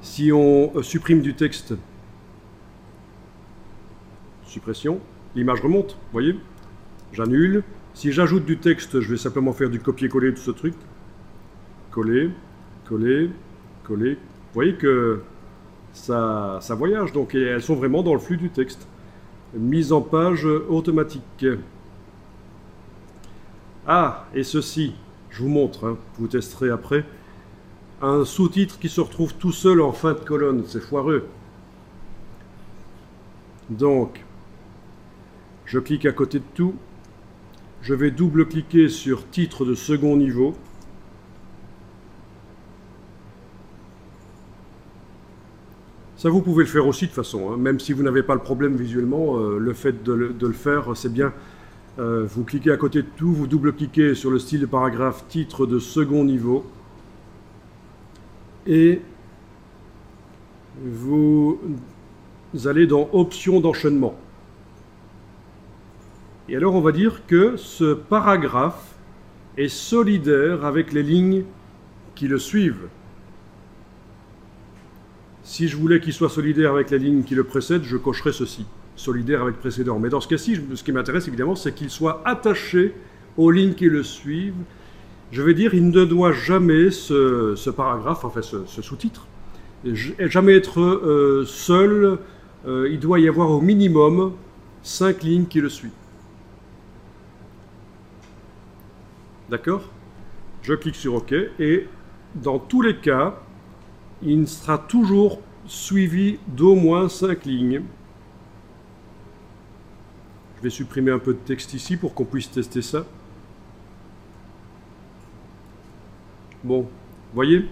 Si on supprime du texte, suppression, l'image remonte, vous voyez? J'annule. Si j'ajoute du texte, je vais simplement faire du copier-coller de ce truc. Coller, coller, coller. Vous voyez que ça voyage, donc et elles sont vraiment dans le flux du texte. Mise en page automatique. Ah, et ceci, je vous montre, hein, vous testerez après. Un sous-titre qui se retrouve tout seul en fin de colonne, c'est foireux. Donc, je clique à côté de tout. Je vais double-cliquer sur titre de second niveau. Ça, vous pouvez le faire aussi de toute façon, hein. Même si vous n'avez pas le problème visuellement, le fait de le faire, c'est bien. Vous cliquez à côté de tout, vous double-cliquez sur le style de paragraphe titre de second niveau. Et vous allez dans options d'enchaînement. Et alors on va dire que ce paragraphe est solidaire avec les lignes qui le suivent. Si je voulais qu'il soit solidaire avec les lignes qui le précèdent, je cocherais ceci, solidaire avec précédent. Mais dans ce cas-ci, ce qui m'intéresse évidemment, c'est qu'il soit attaché aux lignes qui le suivent. Je vais dire, il ne doit jamais, ce paragraphe, enfin ce sous-titre, jamais être seul. Il doit y avoir au minimum 5 lignes qui le suivent. D'accord? Je clique sur OK et dans tous les cas, il sera toujours suivi d'au moins 5 lignes. Je vais supprimer un peu de texte ici pour qu'on puisse tester ça. Bon, vous voyez,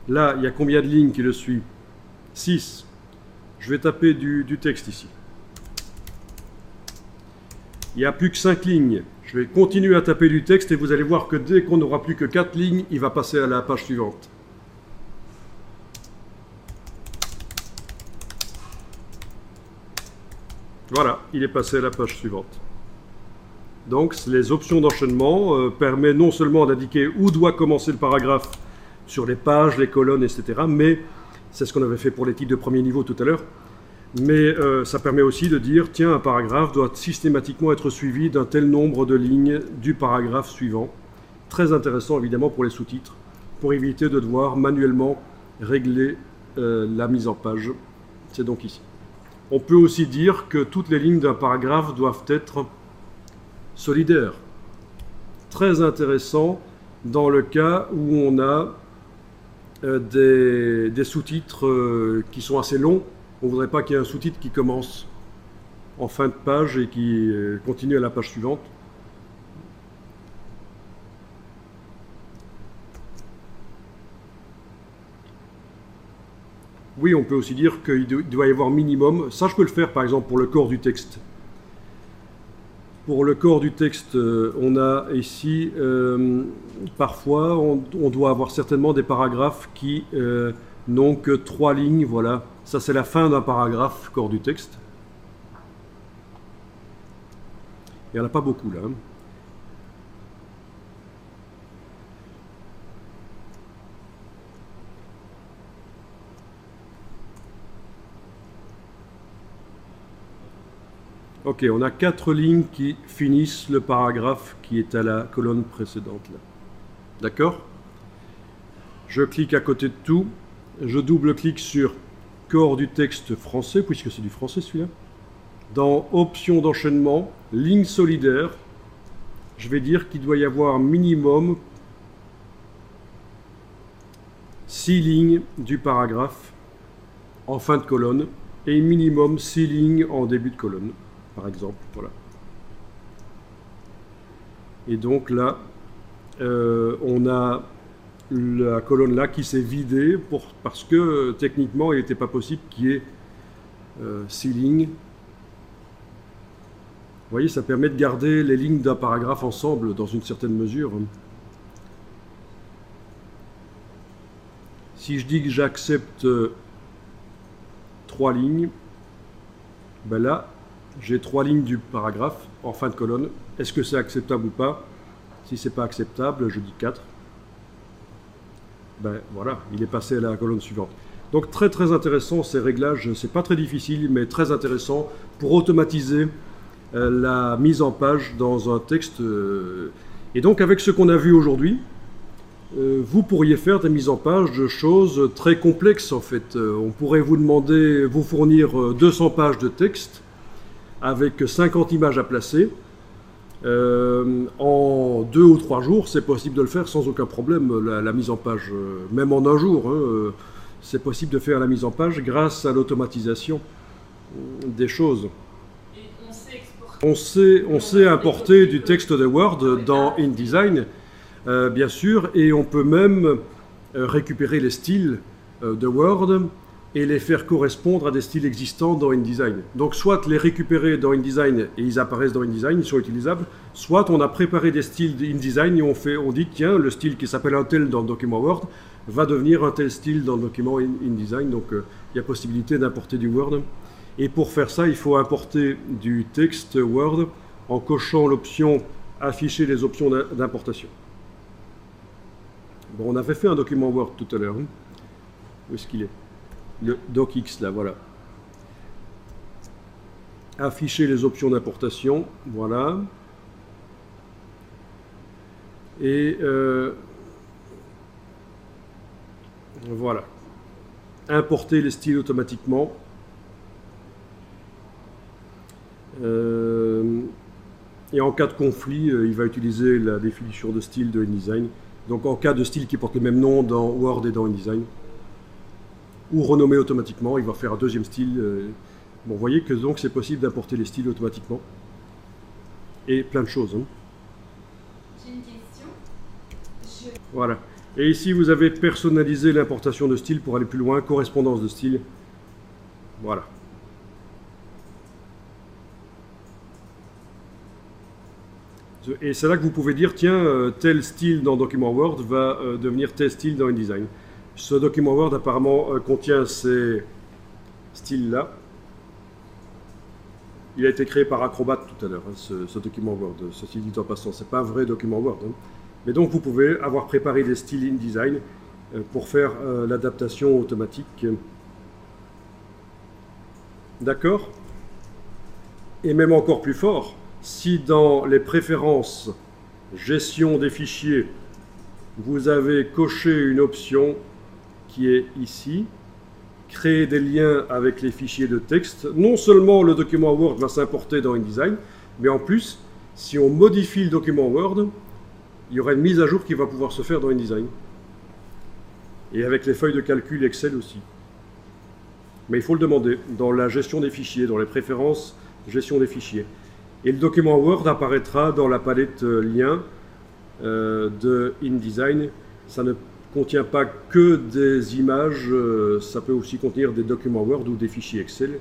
là, il y a combien de lignes qui le suivent? 6. Je vais taper du texte ici. Il n'y a plus que 5 lignes. Je vais continuer à taper du texte et vous allez voir que dès qu'on n'aura plus que 4 lignes, il va passer à la page suivante. Voilà, il est passé à la page suivante. Donc, les options d'enchaînement permettent non seulement d'indiquer où doit commencer le paragraphe sur les pages, les colonnes, etc. Mais, c'est ce qu'on avait fait pour les titres de premier niveau tout à l'heure. Mais ça permet aussi de dire, tiens, un paragraphe doit systématiquement être suivi d'un tel nombre de lignes du paragraphe suivant. Très intéressant, évidemment, pour les sous-titres, pour éviter de devoir manuellement régler la mise en page. C'est donc ici. On peut aussi dire que toutes les lignes d'un paragraphe doivent être solidaires. Très intéressant dans le cas où on a des sous-titres qui sont assez longs. On ne voudrait pas qu'il y ait un sous-titre qui commence en fin de page et qui continue à la page suivante. Oui, on peut aussi dire qu'il doit y avoir minimum. Ça, je peux le faire, par exemple, pour le corps du texte. Pour le corps du texte, on a ici, parfois, on doit avoir certainement des paragraphes qui n'ont que 3 lignes. Voilà, ça c'est la fin d'un paragraphe, corps du texte. Il n'y en a pas beaucoup là. Ok, on a 4 lignes qui finissent le paragraphe qui est à la colonne précédente. D'accord? Je clique à côté de tout. Je double-clique sur corps du texte français, puisque c'est du français celui-là. Dans options d'enchaînement, ligne solidaire, je vais dire qu'il doit y avoir minimum 6 lignes du paragraphe en fin de colonne et minimum 6 lignes en début de colonne, par exemple. Voilà. Et donc là, on a la colonne là qui s'est vidée parce que techniquement il n'était pas possible qu'il y ait 6 lignes. Vous voyez, ça permet de garder les lignes d'un paragraphe ensemble dans une certaine mesure. Si je dis que j'accepte 3 lignes, ben là, j'ai 3 lignes du paragraphe en fin de colonne. Est-ce que c'est acceptable ou pas? Si c'est pas acceptable, je dis 4. Ben voilà, il est passé à la colonne suivante. Donc très très intéressant ces réglages, c'est pas très difficile mais très intéressant pour automatiser la mise en page dans un texte. Et donc avec ce qu'on a vu aujourd'hui, vous pourriez faire des mises en page de choses très complexes en fait. On pourrait vous demander, vous fournir 200 pages de texte avec 50 images à placer. En 2 ou 3 jours, c'est possible de le faire sans aucun problème, la mise en page, même en un jour. C'est possible de faire la mise en page grâce à l'automatisation des choses. On sait importer du texte de Word dans InDesign, bien sûr, et on peut même récupérer les styles de Word et les faire correspondre à des styles existants dans InDesign. Donc soit les récupérer dans InDesign et ils apparaissent dans InDesign, ils sont utilisables, soit on a préparé des styles d'InDesign et on dit tiens, le style qui s'appelle un tel dans le document Word va devenir un tel style dans le document InDesign. Donc il y a possibilité d'importer du Word. Et pour faire ça, il faut importer du texte Word en cochant l'option afficher les options d'importation. Bon, on avait fait un document Word tout à l'heure. Où est-ce qu'il est? Le docx là, voilà. Afficher les options d'importation, voilà. Et voilà. Importer les styles automatiquement. Et en cas de conflit, il va utiliser la définition de style de InDesign. Donc en cas de style qui porte le même nom dans Word et dans InDesign, ou renommer automatiquement, il va faire un deuxième style. Bon, vous voyez que donc c'est possible d'importer les styles automatiquement. Et plein de choses. J'ai une question. Voilà. Et ici, vous avez personnalisé l'importation de style pour aller plus loin, correspondance de style. Voilà. Et c'est là que vous pouvez dire, tiens, tel style dans document Word va devenir tel style dans InDesign. Ce document Word apparemment contient ces styles-là. Il a été créé par Acrobat tout à l'heure, hein, ce document Word. Ceci dit en passant, ce n'est pas un vrai document Word. Hein. Mais donc vous pouvez avoir préparé des styles InDesign pour faire l'adaptation automatique. D'accord? Et même encore plus fort, si dans les préférences gestion des fichiers, vous avez coché une option qui est ici, créer des liens avec les fichiers de texte, non seulement le document Word va s'importer dans InDesign, mais en plus, si on modifie le document Word, il y aura une mise à jour qui va pouvoir se faire dans InDesign. Et avec les feuilles de calcul Excel aussi. Mais il faut le demander dans la gestion des fichiers, dans les préférences gestion des fichiers. Et le document Word apparaîtra dans la palette liens de InDesign. Ça ne contient pas que des images, ça peut aussi contenir des documents Word ou des fichiers Excel.